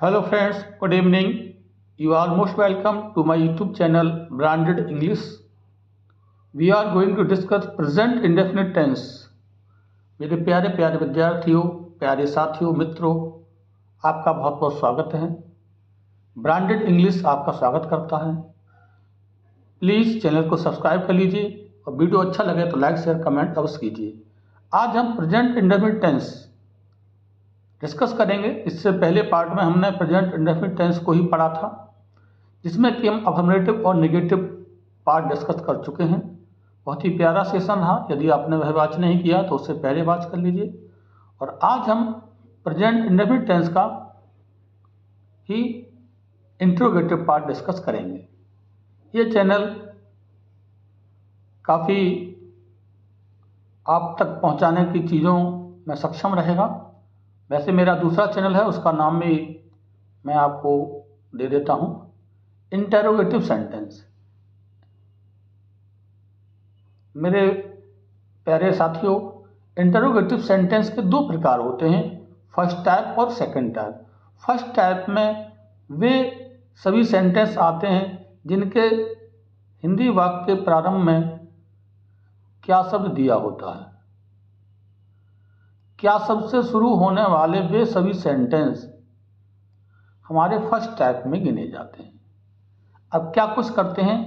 Hello friends, good evening. You are most welcome to my YouTube channel Branded English. We are going to discuss present indefinite tense. मेरे प्यारे प्यारे विद्यार्थियों, प्यारे साथियों, मित्रों, आपका बहुत बहुत स्वागत है। ब्रांडेड इंग्लिश आपका स्वागत करता है। प्लीज़ चैनल को सब्सक्राइब कर लीजिए और वीडियो अच्छा लगे तो लाइक शेयर कमेंट अवश्य कीजिए। आज हम प्रेजेंट इंडेफिनिट टेंस डिस्कस करेंगे। इससे पहले पार्ट में हमने प्रेजेंट इंडेफिनिट टेंस को ही पढ़ा था, जिसमें कि हम अफर्मेटिव और नेगेटिव पार्ट डिस्कस कर चुके हैं। बहुत ही प्यारा सेशन रहा। यदि आपने वह वॉच नहीं किया तो उससे पहले वॉच कर लीजिए। और आज हम प्रेजेंट इंडेफिनिट टेंस का ही इंट्रोगेटिव पार्ट डिस्कस करेंगे। ये चैनल काफ़ी आप तक पहुंचाने की चीज़ों में सक्षम रहेगा। वैसे मेरा दूसरा चैनल है, उसका नाम भी मैं आपको दे देता हूं, इंटरोगेटिव सेंटेंस। मेरे प्यारे साथियों, इंटरोगेटिव सेंटेंस के दो प्रकार होते हैं, फर्स्ट टाइप और सेकंड टाइप। फर्स्ट टाइप में वे सभी सेंटेंस आते हैं जिनके हिंदी वाक्य के प्रारंभ में क्या शब्द दिया होता है। क्या शब्द से शुरू होने वाले वे सभी सेंटेंस हमारे फर्स्ट टाइप में गिने जाते हैं। अब क्या कुछ करते हैं,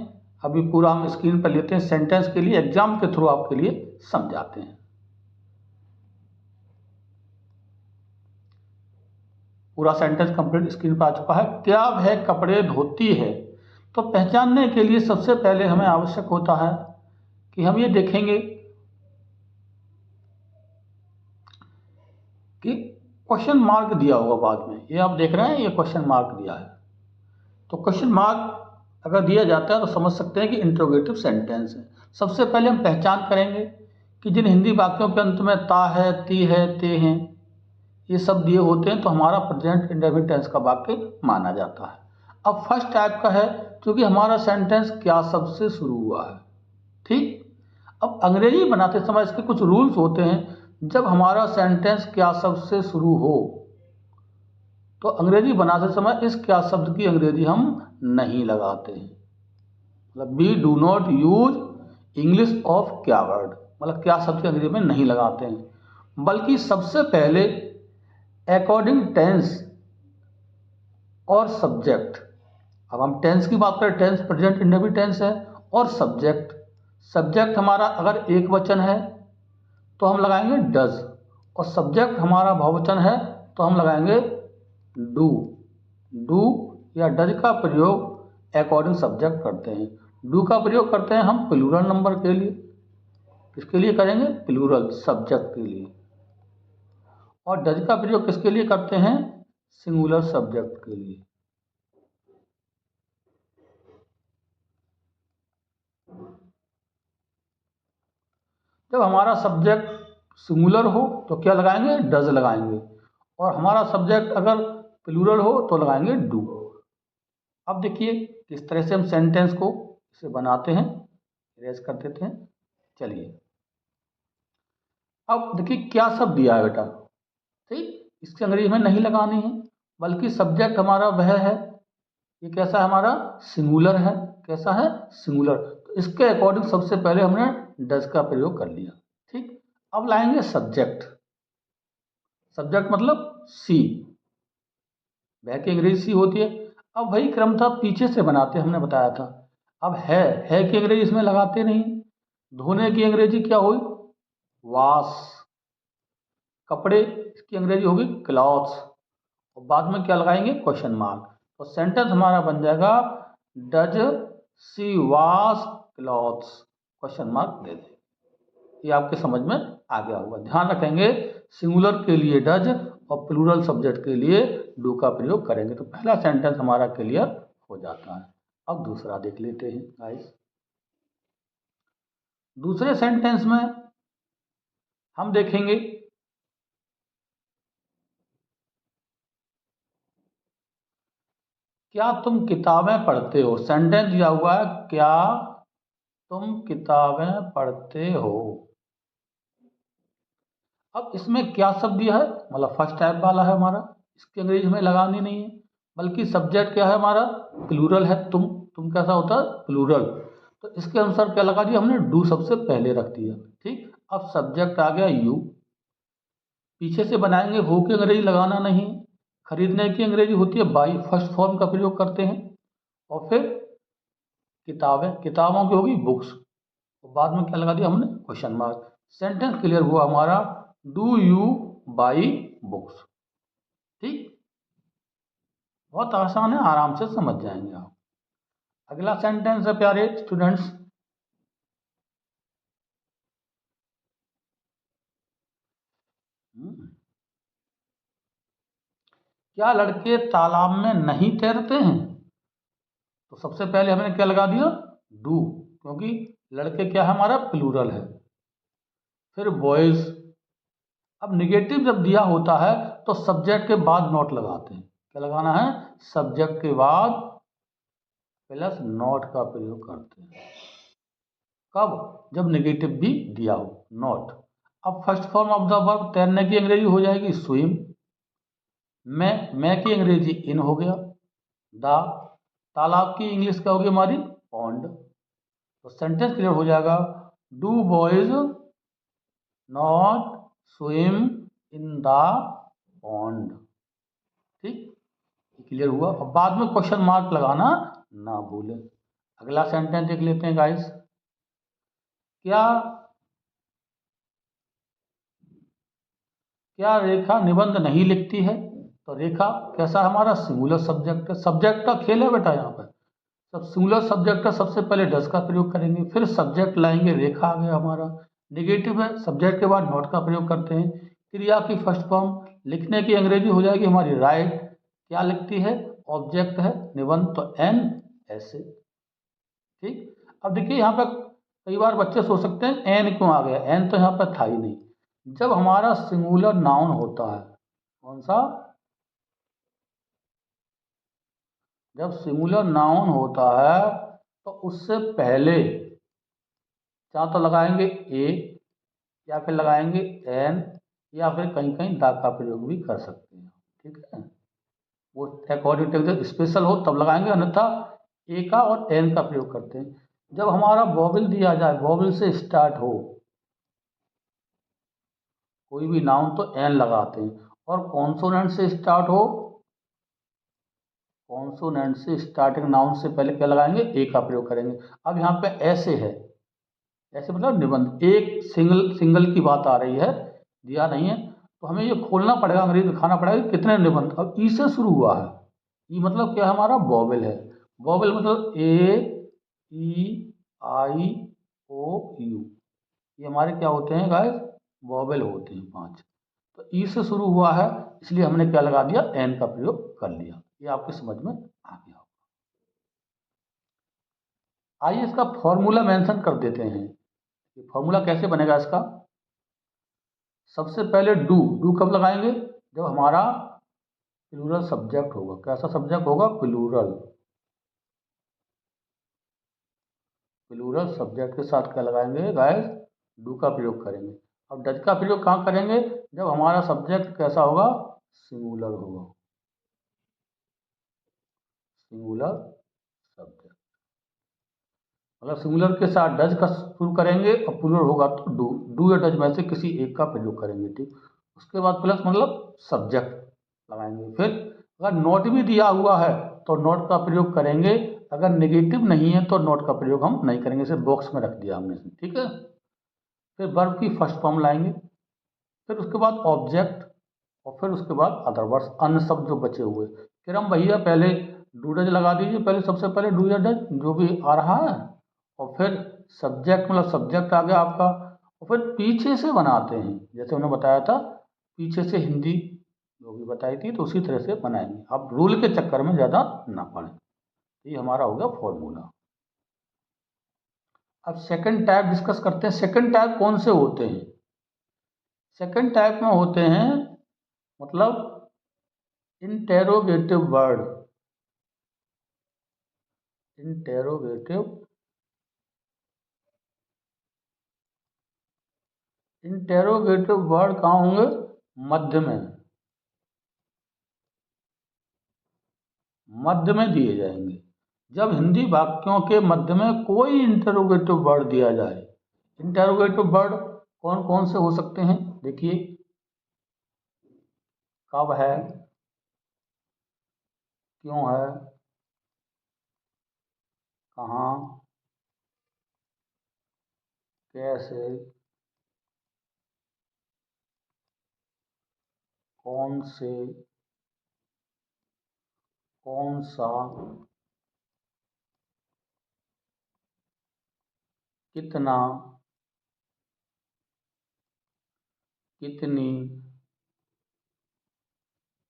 अभी पूरा हम स्क्रीन पर लेते हैं। सेंटेंस के लिए एग्जाम के थ्रू आपके लिए समझाते हैं। पूरा सेंटेंस कंप्लीट स्क्रीन पर आ चुका है। क्या वह कपड़े धोती है? तो पहचानने के लिए सबसे पहले हमें आवश्यक होता है कि हम ये देखेंगे कि क्वेश्चन मार्क दिया होगा बाद में। ये आप देख रहे हैं, ये क्वेश्चन मार्क दिया है। तो क्वेश्चन मार्क अगर दिया जाता है तो समझ सकते हैं कि इंट्रोगेटिव सेंटेंस है। सबसे पहले हम पहचान करेंगे कि जिन हिंदी वाक्यों के अंत में ता है, ती है, ते हैं, ये सब दिए होते हैं तो हमारा प्रेजेंट इंडेफिनिट टेंस का वाक्य माना जाता है। अब फर्स्ट टाइप का है क्योंकि हमारा सेंटेंस क्या शब्द से शुरू हुआ है। ठीक। अब अंग्रेजी बनाते समय इसके कुछ रूल्स होते हैं। जब हमारा सेंटेंस क्या शब्द से शुरू हो तो अंग्रेजी बनाते समय इस क्या शब्द की अंग्रेजी हम नहीं लगाते हैं। मतलब we do not use English of क्या वर्ड, मतलब क्या शब्द की अंग्रेजी में नहीं लगाते हैं, बल्कि सबसे पहले अकॉर्डिंग टेंस और सब्जेक्ट। अब हम टेंस की बात करें, टेंस प्रेजेंट इंडेफिनिट टेंस है, और सब्जेक्ट। सब्जेक्ट हमारा अगर एक वचन है तो हम लगाएंगे डज, और सब्जेक्ट हमारा बहुवचन है तो हम लगाएंगे डू। डू या डज का प्रयोग अकॉर्डिंग सब्जेक्ट करते हैं। डू का प्रयोग करते हैं हम प्लूरल नंबर के लिए। किसके लिए करेंगे? प्लूरल, सब्जेक्ट के लिए। और डज का प्रयोग किसके लिए करते हैं? सिंगुलर सब्जेक्ट के लिए। जब हमारा सब्जेक्ट सिंगुलर हो तो क्या लगाएंगे? डज लगाएंगे। और हमारा सब्जेक्ट अगर प्लूरल हो तो लगाएंगे डू। अब देखिए किस तरह से हम सेंटेंस को इसे बनाते हैं। इरेज कर देते हैं। चलिए, अब देखिए क्या शब्द दिया है बेटा। ठीक, इसकी अंग्रेजी में नहीं लगानी है, बल्कि सब्जेक्ट हमारा वह है। ये कैसा है? हमारा सिंगुलर है। कैसा है? सिंगुलर। तो इसके अकॉर्डिंग सबसे पहले हमने डज का प्रयोग कर लिया। ठीक, अब लाएंगे सब्जेक्ट। सब्जेक्ट मतलब सी, वह की अंग्रेजी सी होती है। अब वही क्रम था, पीछे से बनाते, हमने बताया था। अब है की अंग्रेजी इसमें लगाते नहीं। धोने की अंग्रेजी क्या हुई? वॉश। कपड़े इसकी अंग्रेजी होगी क्लॉथ्स। और बाद में क्या लगाएंगे? Question mark. तो सेंटेंस हमारा बन जाएगा does she wash clothes, question mark दे दें। ये आपके समझ में आ गया होगा। ध्यान रखेंगे, सिंगुलर के लिए डज और प्लूरल सब्जेक्ट के लिए डू का प्रयोग करेंगे। तो पहला सेंटेंस हमारा क्लियर हो जाता है। अब दूसरा देख लेते हैं गाइस। दूसरे सेंटेंस में हम देखेंगे क्या तुम किताबें पढ़ते हो। सेंटेंस दिया हुआ है क्या तुम किताबें पढ़ते हो। अब इसमें क्या शब्द दिया है, मतलब फर्स्ट टाइप वाला है हमारा, इसकी अंग्रेजी हमें लगानी नहीं है। बल्कि सब्जेक्ट क्या है हमारा, प्लूरल है, तुम कैसा होता है, प्लूरल। तो इसके अनुसार क्या लगा दिया हमने, डू सबसे पहले रख दिया। ठीक, अब सब्जेक्ट आ गया यू, पीछे से बनाएंगे हो की अंग्रेजी लगाना नहीं, खरीदने की अंग्रेजी होती है बाई, फर्स्ट फॉर्म का प्रयोग करते हैं। और फिर किताबें, किताबों की होगी बुक्स, तो बाद में क्या लगा दिया हमने, क्वेश्चन मार्क। सेंटेंस क्लियर हुआ हमारा, डू यू बाई बुक्स। ठीक, बहुत आसान है, आराम से समझ जाएंगे आप। अगला सेंटेंस है प्यारे स्टूडेंट्स, क्या लड़के तालाब में नहीं तैरते हैं? तो सबसे पहले हमने क्या लगा दिया, डू, क्योंकि लड़के क्या है हमारा, प्लूरल है। फिर बॉयज, अब निगेटिव जब दिया होता है तो सब्जेक्ट के बाद नॉट लगाते हैं। क्या लगाना है, सब्जेक्ट के बाद प्लस नॉट का प्रयोग करते हैं। कब, जब निगेटिव भी दिया हो, नॉट। अब first form of the verb, तैरने की अंग्रेजी हो जाएगी स्विम, मैं की अंग्रेजी इन हो गया, द, तालाब की इंग्लिश क्या होगी हमारी, पॉन्ड। तो सेंटेंस क्लियर हो जाएगा, do boys not swim in the pond. ठीक, क्लियर हुआ। अब बाद में क्वेश्चन मार्क लगाना ना भूलें। अगला सेंटेंस देख लेते हैं गाइस, क्या क्या रेखा निबंध नहीं लिखती है? तो रेखा कैसा हमारा, सिंगुलर सब्जेक्ट है, सब्जेक्ट का खेल है बेटा यहाँ पर। सब सिंगुलर सब्जेक्ट का सबसे पहले डज का प्रयोग करेंगे, फिर सब्जेक्ट लाएंगे, रेखा आ गया हमारा। निगेटिव है, सब्जेक्ट के बाद नॉट का प्रयोग करते हैं। क्रिया की फर्स्ट फॉर्म, लिखने की अंग्रेजी हो जाएगी हमारी राइट, क्या लिखती है, ऑब्जेक्ट है निबंध, तो एन, ऐसे। ठीक, अब देखिए यहाँ पर कई बार बच्चे सोच सकते हैं एन क्यों आ गया, एन तो यहाँ पर था ही नहीं। जब हमारा सिंगुलर नाउन होता है, कौन सा, जब सिंगुलर नाउन होता है तो उससे पहले या तो लगाएंगे ए, या फिर लगाएंगे एन, या फिर कहीं कहीं दा का प्रयोग भी कर सकते हैं। ठीक है, वो अकॉर्डिंग टू स्पेशल हो तब लगाएंगे, अन्यथा ए का और एन का प्रयोग करते हैं। जब हमारा वॉवेल दिया जाए, वॉवेल से स्टार्ट हो कोई भी नाउन तो एन लगाते हैं, और कॉन्सोनेंट से स्टार्ट हो, कॉन्सोनेंट से स्टार्टिंग नाउन से पहले क्या लगाएंगे, ए का प्रयोग करेंगे। अब यहाँ पे ऐसे है, ऐसे मतलब निबंध, एक सिंगल सिंगल की बात आ रही है, दिया नहीं है, तो हमें ये खोलना पड़ेगा, अंग्रेजी दिखाना पड़ेगा कि कितने निबंध। अब ई से शुरू हुआ है, ई मतलब क्या हमारा वॉवेल है, वॉवेल मतलब ए, ई, आई, ओ, यू, ये हमारे क्या होते हैं गाइस, वॉवेल होते हैं 5। तो ई से शुरू हुआ है, इसलिए हमने क्या लगा दिया, एन का प्रयोग कर लिया। ये आपकी समझ में आ गया। आइए इसका फॉर्मूला मेंशन कर देते हैं। ये फॉर्मूला कैसे बनेगा इसका, सबसे पहले डू, डू कब लगाएंगे, जब हमारा प्लूरल सब्जेक्ट होगा। कैसा सब्जेक्ट होगा, प्लूरल, प्लूरल सब्जेक्ट के साथ क्या लगाएंगे गाइस, डू का प्रयोग करेंगे। अब डज का प्रयोग कहाँ करेंगे, जब हमारा सब्जेक्ट कैसा होगा, सिंगुलर होगा, सिंगुलर सब्जेक्ट, मतलब सिंगुलर के साथ डज का शुरू करेंगे, और प्लूरल होगा तो डू, डू या डज में से किसी एक का प्रयोग करेंगे। ठीक, उसके बाद प्लस मतलब सब्जेक्ट लगाएंगे। फिर अगर नोट भी दिया हुआ है तो नोट का प्रयोग करेंगे, अगर नेगेटिव नहीं है तो नोट का प्रयोग हम नहीं करेंगे, इसे बॉक्स में रख दिया हमने। ठीक है, फिर वर्ब की फर्स्ट फॉर्म लाएंगे, फिर उसके बाद ऑब्जेक्ट, और फिर उसके बाद अदर वर्ड्स, अन्य शब्द जो बचे हुए। फिर हम भैया पहले डू डज लगा दीजिए, पहले सबसे पहले डू या डज जो भी आ रहा है, और फिर सब्जेक्ट मतलब सब्जेक्ट आ गया आपका, और फिर पीछे से बनाते हैं, जैसे उन्होंने बताया था पीछे से हिंदी जो भी बताई थी, तो उसी तरह से बनाएंगे। आप रूल के चक्कर में ज़्यादा ना पड़े। ये हमारा हो गया फॉर्मूला। अब सेकंड टाइप डिस्कस करते हैं। सेकंड टाइप कौन से होते हैं, सेकंड टाइप में होते हैं मतलब interrogative word, interrogative, interrogative word कहाँ होंगे, मध्य में, मध्य में दिए जाएंगे। जब हिंदी वाक्यों के मध्य में कोई इंटरोगेटिव वर्ड दिया जाए, इंटरोगेटिव वर्ड कौन कौन से हो सकते हैं? देखिए, कब है, क्यों है, कहाँ, कैसे, कौन से, कौन सा, कितना, कितनी,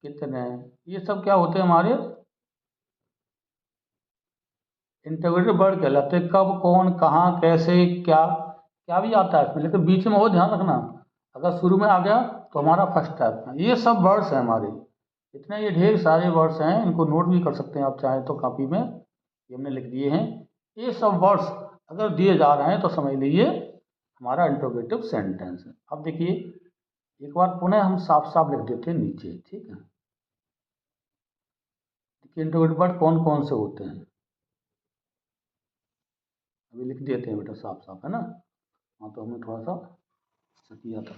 कितने, ये सब क्या होते हैं? हमारे इंटरोगेटिव वर्ड कहलाते हैं। कब, कौन, कहाँ, कैसे, क्या, क्या भी आता है इसमें, लेकिन बीच में हो, ध्यान रखना। अगर शुरू में आ गया तो हमारा फर्स्ट टाइप है। ये सब वर्ड्स हैं हमारे, इतने ये ढेर सारे वर्ड्स हैं, इनको नोट भी कर सकते हैं आप चाहें तो कॉपी में, ये हमने लिख दिए हैं। ये सब वर्ड्स अगर दिए जा रहे हैं तो समझ लीजिए हमारा इंटरोगेटिव सेंटेंस है। अब देखिए, एक बार पुनः हम साफ साफ लिख देते हैं नीचे, ठीक है? देखिए, इंटरोगेटिव वर्ड कौन कौन से होते हैं, अभी लिख देते हैं बेटा साफ साफ, है ना? हाँ, तो हमने थोड़ा सा किया था।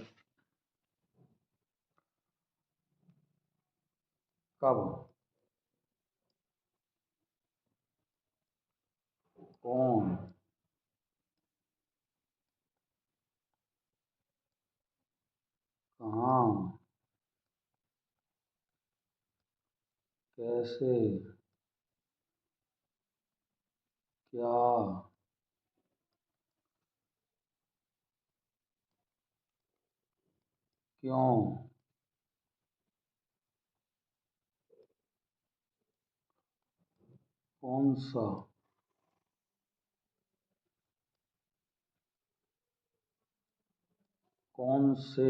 कब, कौन, कहाँ, कैसे, क्या, क्यों, कौन सा, कौन से,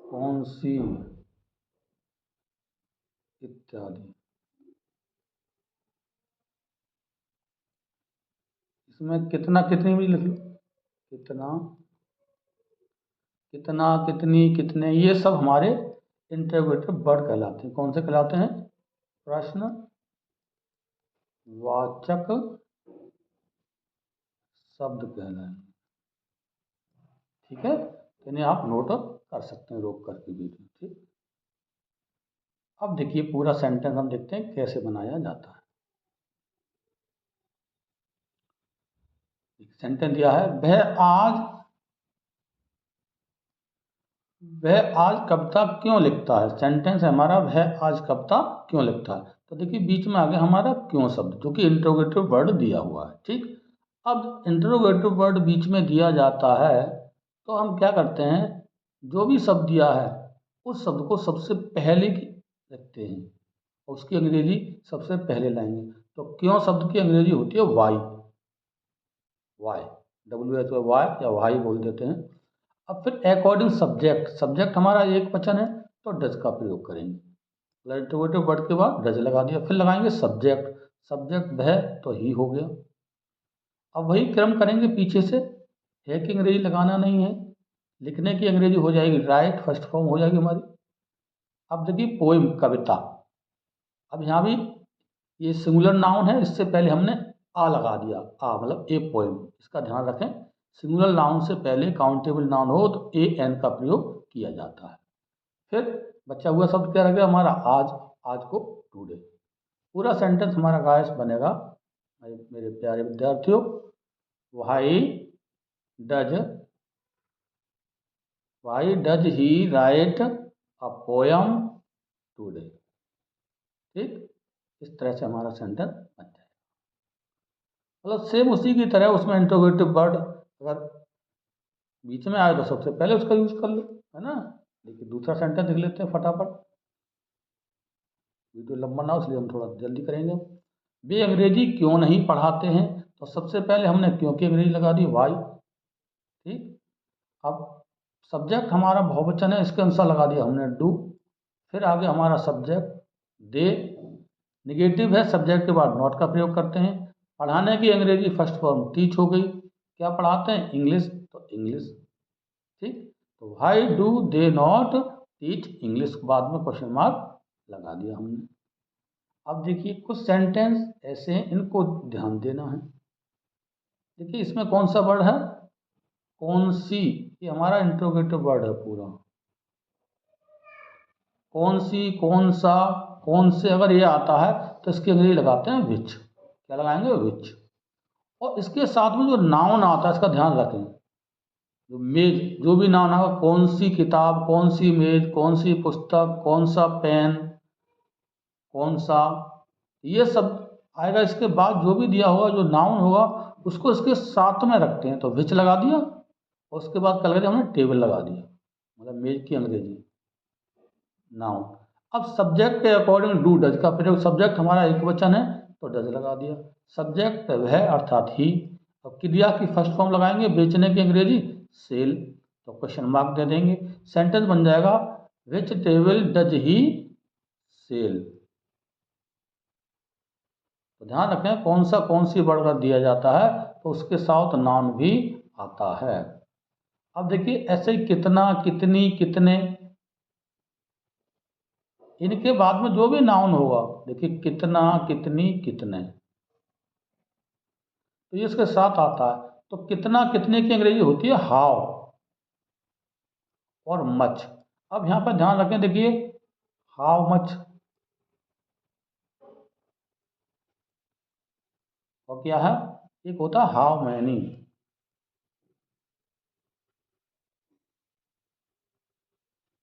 कौन सी, इत्यादि। इसमें कितना कितनी भी लिख लो, कितना, कितना, कितनी, कितने, ये सब हमारे इंटरोगेटिव वर्ड कहलाते हैं। कौन से कहलाते हैं? प्रश्न वाचक शब्द कहलाएंगे, ठीक है? तो इन्हें आप नोट कर सकते हैं रोक करके वीडियो, ठीक। अब देखिए पूरा सेंटेंस हम देखते हैं कैसे बनाया जाता है। सेंटेंस दिया है, वह आज कविता क्यों लिखता है। सेंटेंस है हमारा, वह आज कविता क्यों लिखता है। तो देखिए बीच में आ गया हमारा क्यों शब्द, जो कि इंटरोगेटिव वर्ड दिया हुआ है, ठीक। अब इंटरोगेटिव वर्ड बीच में दिया जाता है तो हम क्या करते हैं, जो भी शब्द दिया है उस शब्द को सबसे पहले की रखते हैं, उसकी अंग्रेजी सबसे पहले लाएंगे। तो क्यों शब्द की अंग्रेजी होती है वाई, वाई, WHY या वाई बोल देते हैं। अब फिर अकॉर्डिंग सब्जेक्ट, सब्जेक्ट हमारा एक वचन है तो डज का प्रयोग करेंगे। इंटरोगेटिव वर्ड के बाद डज लगा दिया, फिर लगाएंगे सब्जेक्ट, सब्जेक्ट वह तो ही हो गया। अब वही क्रम करेंगे पीछे से, है की अंग्रेजी लगाना नहीं है, लिखने की अंग्रेजी हो जाएगी राइट, फर्स्ट फॉर्म हो जाएगी हमारी। अब देखिए पोइम, कविता, अब यहाँ भी ये सिंगुलर नाउन है, इससे पहले हमने आ लगा दिया, आ मतलब ए पोइम, इसका ध्यान रखें। सिंगुलर नाउन से पहले काउंटेबल नाउन हो तो ए एन का प्रयोग किया जाता है। फिर बचा हुआ शब्द क्या रह गया हमारा, आज, आज को टुडे। पूरा सेंटेंस हमारा गाइस बनेगा मेरे प्यारे विद्यार्थियों, why does, why does he right a poem today, ठीक। इस तरह से हमारा सेंटेंस बन जाए, मतलब सेम उसी की तरह उसमें इंट्रोगेटिव वर्ड अगर बीच में आए तो सबसे पहले उसका यूज कर लो, है ना। देखिए दूसरा सेंटेंस लिख लेते हैं फटाफट, वीडियो लंबा ना हो इसलिए हम थोड़ा जल्दी करेंगे। वे अंग्रेजी क्यों नहीं पढ़ाते हैं, तो सबसे पहले हमने क्यों की अंग्रेजी लगा दी वाई, ठीक। अब सब्जेक्ट हमारा बहुवचन है, इसके अनुसार लगा दिया हमने डू। फिर आगे हमारा सब्जेक्ट दे, निगेटिव है, सब्जेक्ट के बाद नॉट का प्रयोग करते हैं। पढ़ाने की अंग्रेजी फर्स्ट फॉर्म टीच हो गई, क्या पढ़ाते हैं, इंग्लिश, तो इंग्लिश, ठीक। तो why do they not teach English, के बाद में क्वेश्चन मार्क लगा दिया हमने। अब देखिए कुछ सेंटेंस ऐसे हैं, इनको ध्यान देना है। देखिए इसमें कौन सा वर्ड है, कौन सी, ये हमारा इंट्रोगेटिव वर्ड है पूरा। कौन सी, कौन सा, कौन से, अगर ये आता है तो इसके अंग्रेजी लगाते हैं विच। क्या लगाएंगे, विच। और इसके साथ में जो नाउन आता है इसका ध्यान रखें। जो मेज, जो भी नाउन आएगा, कौन सी किताब, कौन सी मेज, कौन सी पुस्तक, कौन सा पेन, कौन सा, ये सब आएगा। इसके बाद जो भी दिया होगा, जो नाउन होगा, उसको इसके साथ में रखते हैं। तो विच लगा दिया, और उसके बाद क्या लगा दिया हमने, टेबल लगा दिया, मतलब मेज की अंग्रेजी नाउन। अब सब्जेक्ट के अकॉर्डिंग डू डज का प्रयोग, सब्जेक्ट हमारा एक वचन है तो डज लगा दिया। सब्जेक्ट वह अर्थात ही। अब क्रिया की फर्स्ट फॉर्म लगाएंगे, बेचने की अंग्रेजी सेल, तो क्वेश्चन मार्क दे देंगे। सेंटेंस बन जाएगा विच टेबल डज ही सेल। तो ध्यान रखें कौन सा, कौन सी वर्ड का दिया जाता है तो उसके साथ नाउन भी आता है। अब देखिए ऐसे ही कितना, कितनी, कितने, इनके बाद में जो भी नाउन होगा, देखिए कितना, कितनी, कितने, तो ये इसके साथ आता है। तो कितना, कितने की अंग्रेजी होती है हाउ और मच। अब यहां पर ध्यान रखें, देखिए हाउ मच और क्या है, एक होता है हाउ मैनी।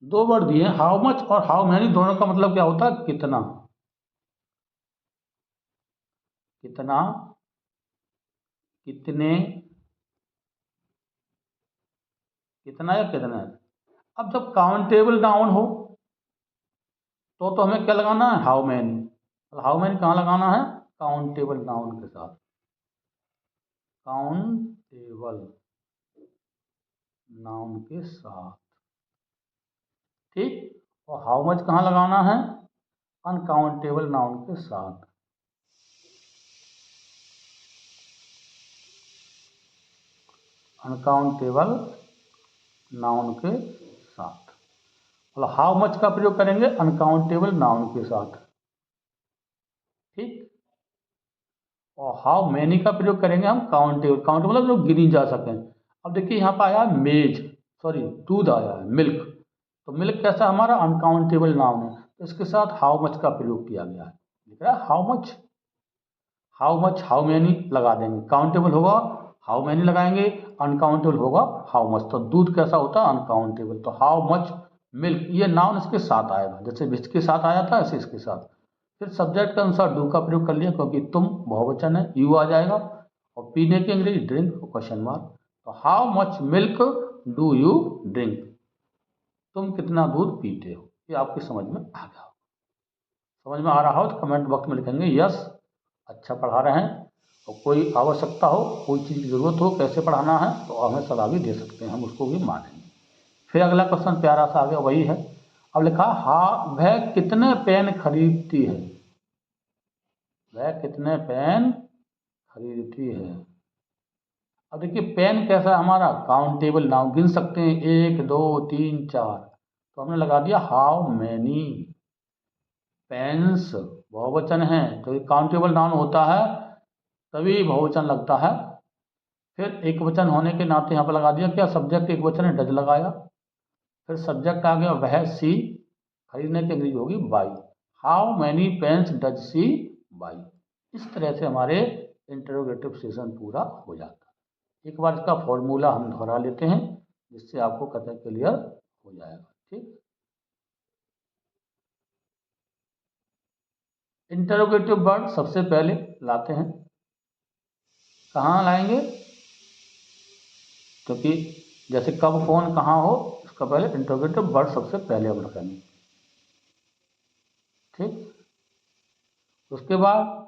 दो वर्ड दिए हैं, हाउ मच और हाउ मैनी, दोनों का मतलब क्या होता है, कितना। कितना, कितने, कितना या कितने। अब जब काउंटेबल नाउन हो तो हमें क्या लगाना है, हाउ मैनी। हाउ मैनी कहाँ लगाना है, काउंटेबल नाउन के साथ, काउंटेबल नाउन के साथ, ठीक। और हाउ मच कहाँ लगाना है, अनकाउंटेबल नाउन के साथ। अनकाउंटेबल नाउन के साथ, मतलब हाउ मच का प्रयोग करेंगे अनकाउंटेबल नाउन के साथ, ठीक। और हाउ मैनी का प्रयोग करेंगे हम काउंटेबल, काउंटेबल मतलब जो गिनी जा सकें। अब देखिए यहाँ पर आया मेज, सॉरी दूध आया है, मिल्क। तो मिल्क कैसा हमारा अनकाउंटेबल नाउन है, तो इसके साथ हाउ मच का प्रयोग किया गया है। दिख रहा है how much, how much, how many लगा देंगे। काउंटेबल होगा हाउ मैनी लगाएंगे, अनकाउंटेबल होगा हाउ मच। तो दूध कैसा होता है, अनकाउंटेबल। तो हाउ मच मिल्क, ये नाउन इसके साथ आएगा, जैसे विच के साथ आया था ऐसे इसके साथ। फिर सब्जेक्ट के अनुसार डू का प्रयोग कर लिया, क्योंकि तुम बहुवचन है, यू आ जाएगा। और पीने की अंग्रेजी ड्रिंक, क्वेश्चन मार्क। तो how much milk do you drink, तुम कितना दूध पीते हो। ये आपकी समझ में आ गया हो। समझ में आ रहा हो तो कमेंट बॉक्स में लिखेंगे यस, अच्छा पढ़ा रहे हैं। और कोई आवश्यकता हो, कोई चीज़ की ज़रूरत हो कैसे पढ़ाना है, तो हमें सलाह भी दे सकते हैं, हम उसको भी मानेंगे। फिर अगला क्वेश्चन प्यारा सा आ गया, वही है। अब लिखा वह कितने पेन खरीदती है, वह कितने पेन खरीदती है। अब देखिए पेन कैसा है हमारा, काउंटेबल नाउन, गिन सकते हैं 1 2 3 4। तो हमने लगा दिया हाउ मैनी पेन्स, बहुवचन है तो ये काउंटेबल नाउन होता है तभी बहुवचन लगता है। फिर एक वचन होने के नाते यहाँ पर लगा दिया क्या, सब्जेक्ट एक वचन है डज लगाया। फिर सब्जेक्ट आ गया वह सी, खरीदने की अंग्रेजी होगी buy. How many pens does she buy. इस तरह से हमारे इंटरोगेटिव सेशन पूरा हो जाता है। एक बार इसका फॉर्मूला हम दोहरा लेते हैं जिससे आपको कतई क्लियर हो जाएगा, ठीक। इंटरोगेटिव वर्ड सबसे पहले लाते हैं, कहाँ लाएंगे, क्योंकि जैसे कब कौन कहाँ हो, इसका पहले इंटरोगेटिव वर्ड सबसे पहले हम रखेंगे, ठीक। उसके बाद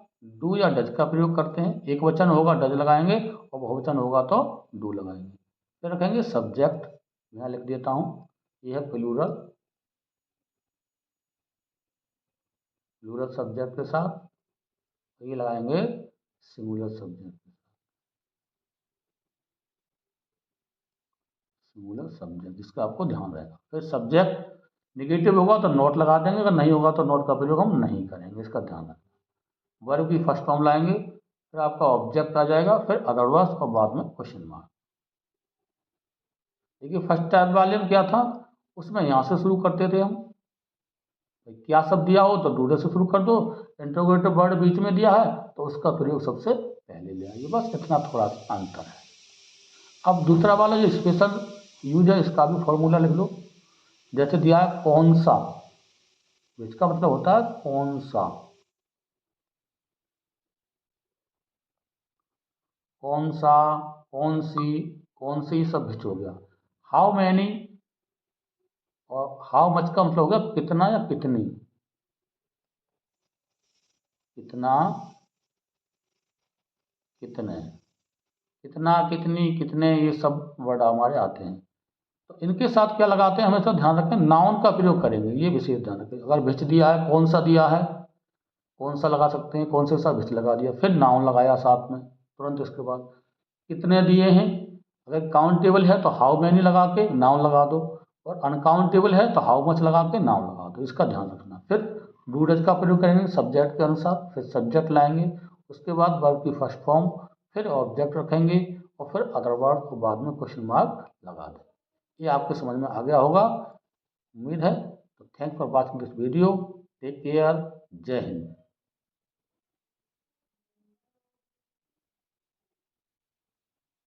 डू या डज का प्रयोग करते हैं, एक वचन होगा डज लगाएंगे और बहुवचन होगा तो डू लगाएंगे। फिर रखेंगे सब्जेक्ट, यहाँ लिख देता हूँ, ये है प्लूरल, प्लूरल सब्जेक्ट के साथ। ये लगाएंगे सिंगुलर सब्जेक्ट, सिंगुलर सब्जेक्ट, जिसका आपको ध्यान रहेगा। फिर सब्जेक्ट निगेटिव होगा तो नॉट लगा देंगे, अगर नहीं होगा तो नॉट का प्रयोग हम नहीं करेंगे, इसका ध्यान रखना। वर्ब की फर्स्ट फॉर्म लाएंगे, फिर आपका ऑब्जेक्ट आ जाएगा, फिर अदरवाइज और बाद में क्वेश्चन मार्क। देखिए फर्स्ट टाइप वाले में क्या था, उसमें यहाँ से शुरू करते थे हम, क्या सब दिया हो तो डूडे से शुरू कर दो, इंट्रोगेटिव वर्ड बीच में दिया है तो उसका प्रयोग सबसे पहले ले आइए, बस इतना थोड़ा सा अंतर है। अब दूसरा वाला जो स्पेशल यूज है, इसका भी फॉर्मूला लिख लो। जैसे दिया है कौन सा, इसका मतलब होता है कौन सा, कौन सा, कौन सी सब विच हो गया। हाउ मैनी, और हाउ मच का मतलब हो गया कितना या कितनी, कितना, कितने, कितना, कितनी, कितने, ये सब वर्ड हमारे आते हैं। तो इनके साथ क्या लगाते हैं, हमेशा ध्यान रखें नाउन का प्रयोग करेंगे, ये विशेष ध्यान रखें। अगर विच दिया है, कौन सा दिया है, कौन सा लगा सकते हैं, कौन से साथ विच लगा दिया, फिर नाउन लगाया साथ में तुरंत इसके बाद। कितने दिए हैं, अगर काउंटेबल है तो हाउ मैनी लगा के नाउन लगा दो, और अनकाउंटेबल है तो हाउ मच लगा के नाउन लगा दो, इसका ध्यान रखना। फिर डू डज का प्रयोग करेंगे सब्जेक्ट के अनुसार, फिर सब्जेक्ट लाएंगे, उसके बाद वर्ब की फर्स्ट फॉर्म, फिर ऑब्जेक्ट रखेंगे, और फिर अदर वर्ड को बाद में क्वेश्चन मार्क लगा दें। ये आपके समझ में आ गया होगा, उम्मीद है। तो thanks for watching this video, take care, Jai Hind.